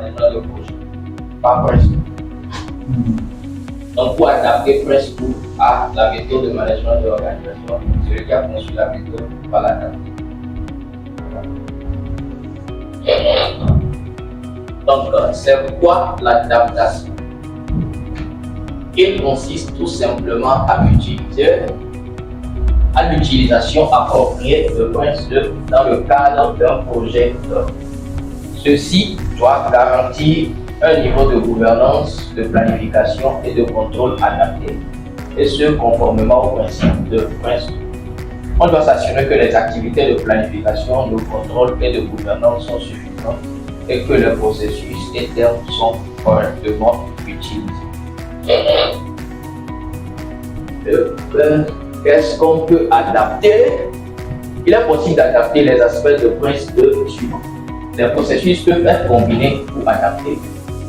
management de projet. Pas Prince 2. Donc, pour adapter Prince 2 à la méthode de management de l'organisation, celui qui a conçu la méthode va l'adapter. Donc, c'est quoi l'adaptation? Il consiste tout simplement à l'utilisation appropriée de Prince 2 dans le cadre d'un projet. Ceci doit garantir un niveau de gouvernance, de planification et de contrôle adapté, et ce conformément au principe de Prince 2. On doit s'assurer que les activités de planification, de contrôle et de gouvernance sont suffisantes et que les processus internes sont correctement utilisés. Qu'est-ce qu'on peut adapter? Il est possible d'adapter les aspects de Prince 2 suivants. Les processus peuvent être combinés ou adaptés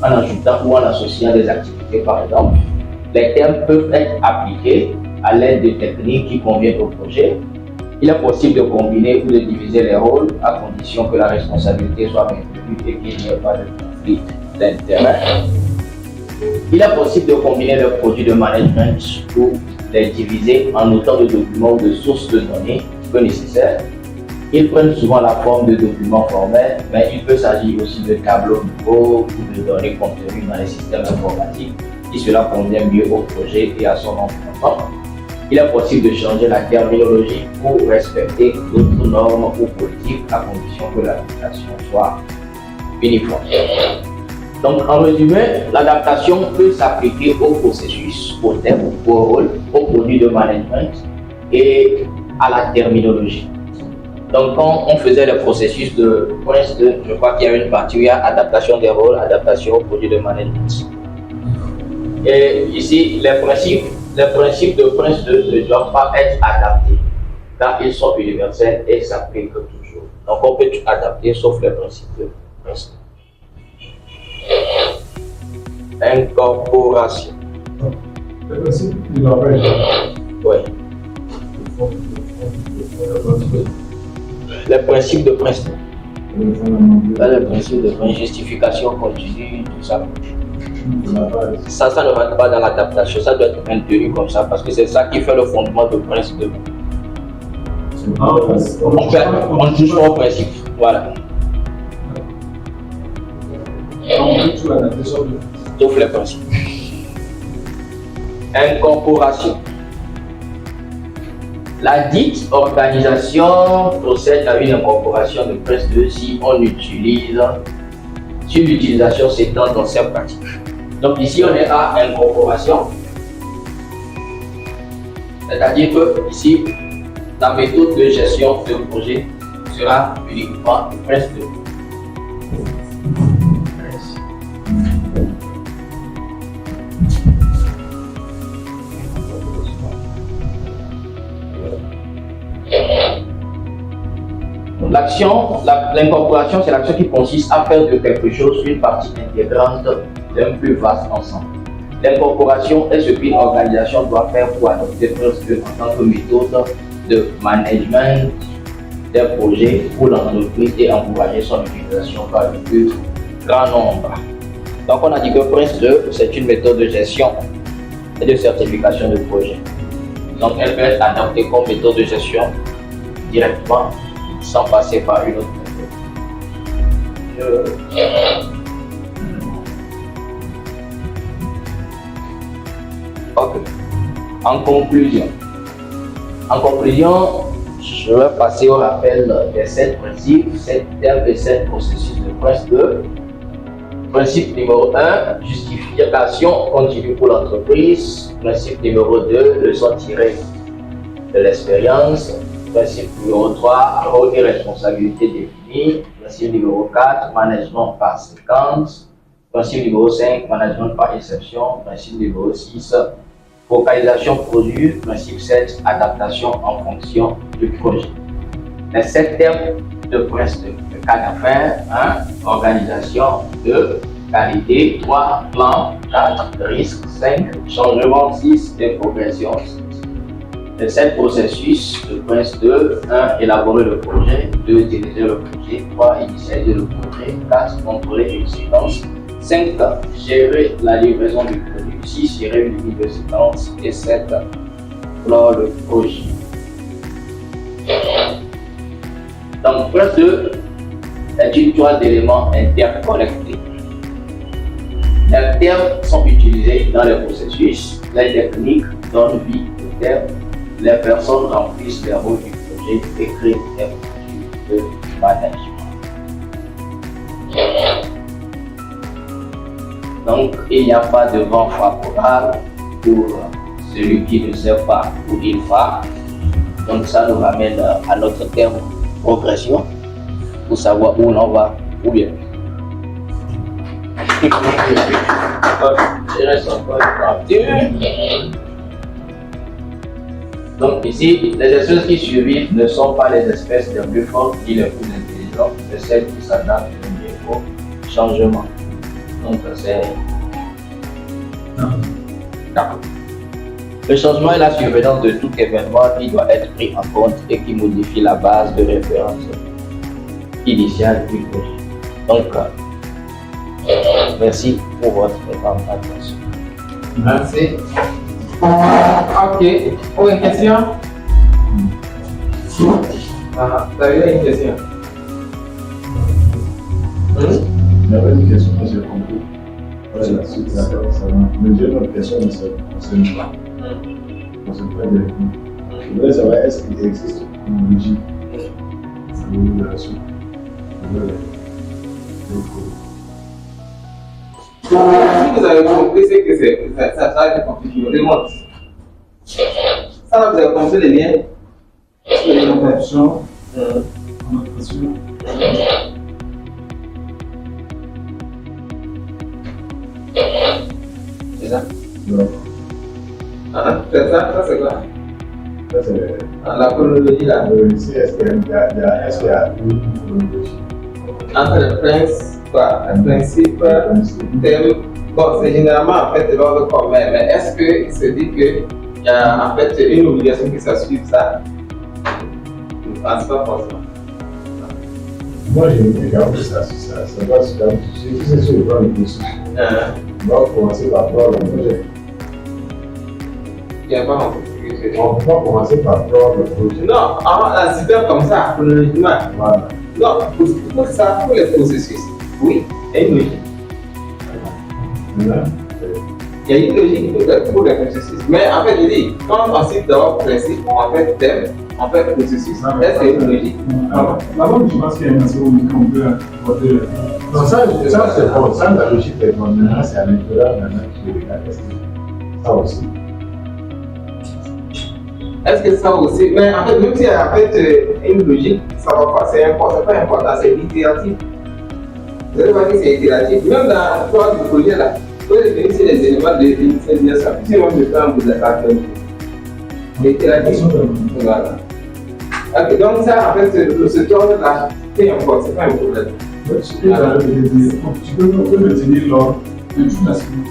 en ajoutant ou en associant des activités par exemple. Les termes peuvent être appliqués à l'aide de techniques qui conviennent au projet. Il est possible de combiner ou de diviser les rôles à condition que la responsabilité soit maintenue et qu'il n'y ait pas de conflit d'intérêt. Il est possible de combiner les produits de management ou les diviser en autant de documents ou de sources de données que nécessaire. Ils prennent souvent la forme de documents formels, mais il peut s'agir aussi de tableaux nouveaux ou de données contenues dans les systèmes informatiques si cela convient mieux au projet et à son environnement. Il est possible de changer la terminologie pour respecter d'autres normes ou politiques à condition que l'application soit uniforme. Donc, en résumé, l'adaptation peut s'appliquer au processus, au thème, au rôle, au produit de management et à la terminologie. Donc, quand on faisait le processus de Prince 2, je crois qu'il y a une partie où il y a adaptation des rôles, adaptation au produit de management. Et ici, les principes de Prince 2 ne doivent pas être adaptés, car ils sont universels et s'appliquent toujours. Donc, on peut tout adapter sauf les principes de Prince 2. Incorporation. Le principe, il doit pas être. Oui. Les principes de Prince 2. Là, le principe de justification continue, tout ça. Ça ne rentre pas dans l'adaptation, ça doit être maintenu comme ça, parce que c'est ça qui fait le fondement de Prince 2. On ne touche pas au principe. Voilà. Sauf les principes. Incorporation. La dite organisation procède à une incorporation de Prince 2 si l'utilisation s'étend dans ses pratiques. Donc ici on est à incorporation. C'est-à-dire que ici, la méthode de gestion de projet sera uniquement Prince 2. L'incorporation, c'est l'action qui consiste à faire de quelque chose une partie intégrante d'un plus vaste ensemble. L'incorporation est ce qu'une organisation doit faire pour adopter Prince 2 en tant que méthode de management des projets pour l'entreprise et encourager son utilisation par le plus grand nombre. Donc on a dit que Prince 2, c'est une méthode de gestion et de certification de projet. Donc elle peut être adaptée comme méthode de gestion directement sans passer par une autre méthode. Ok. En conclusion, je vais passer au rappel des 7 principes, 7 thèmes et 7 processus de Prince 2. Principe numéro 1, justification continue pour l'entreprise. Principe numéro 2, leçon tirée de l'expérience. Principe numéro 3, rôle et responsabilité définis. Principe numéro 4, management par séquence. Principe numéro 5, management par exception. Principe numéro 6, focalisation produit. Principe 7, adaptation en fonction du projet. Les 7 thèmes de Prince 2. Le cas d'affaires, 1, organisation, 2, qualité, 3, plan, 4, risque, 5, changement, 6 et progression. Les 7 processus, le Prince 2, 1. Élaborer le projet, 2. Diriger le projet, 3. Initialiser le projet, 4. Contrôler une séquence, 5. Gérer la livraison du produit, 6. Gérer une limite de séquence et 7. Clore le projet. Donc, Prince 2 est une toile d'éléments interconnectés. Les termes sont utilisés dans les processus, les techniques donnent vie aux termes, les personnes remplissent les rôles du projet et créent des produits de management. Donc, il n'y a pas de vent favorable pour celui qui ne sait pas où il va. Donc, ça nous ramène à notre terme progression pour savoir où l'on va, ou bien. Donc ici, les espèces qui survivent ne sont pas les espèces les plus fortes ni les plus intelligentes, c'est celles qui s'adaptent au changement. Donc c'est... D'accord. Le changement est la survenance de tout événement qui doit être pris en compte et qui modifie la base de référence initiale du projet. Donc, merci pour votre attention. Merci. Ok. Une question? Vous avez une question? J'avais une question que j'ai compris. Voilà, suite à ça, mais j'ai une autre question, mais ça ne concerne pas. Ça concerne pas directement. Je voudrais savoir, est-ce qu'il existe une logique de l'évaluation Si vous avez compris, c'est que ça va être compliqué. Demande. Ça va, vous avez compris les liens? L'adaptation, l'adaptation. C'est ça? Non. C'est ça? Ça c'est quoi? Ça, c'est La chronologie là? ici, est-ce qu'il y a une chronologie? Entre le prince, quoi? Le principe, thème. Bon, c'est généralement en fait l'ordre commun, mais est-ce qu'il se dit qu'il y a en fait une obligation que ça suive ça? Je ne pense pas forcément. Moi, j'ai regardé ça va se faire. C'est sur le plan du processus. On va commencer par prendre le projet. Il n'y a pas compris. On ne peut pas commencer par prendre le projet. Non, un système comme ça, chronologiquement. Voilà. Non, pour ça, pour les processus, oui, il y a une logique. Maintenant, Il y a une logique peut-être pour les processus. Mais en fait, je dis, quand on cite d'abord principe, on fait thème, on fait processus, est-ce qu'il y a une logique? D'abord, je pense qu'il y a une assez logique qu'on peut apporter. Non, ça c'est bon. Ça, la logique est bonne. Maintenant, c'est à l'intérieur maintenant qui regarde. Ça aussi. Est-ce que ça aussi? Mais en fait, même s'il y a en fait une logique, ça va pas, c'est pas important, c'est itératif. Vous allez voir que c'est itératif. Même dans l'histoire du projet là, vous pouvez définir les éléments de l'initialisation. Si on veut faire vous attaquer. C'est itératif. Voilà. Okay, donc ça, en fait, ce ordre là, peu importe, c'est pas un problème. Tu peux me tenir l'ordre de toute la semaine.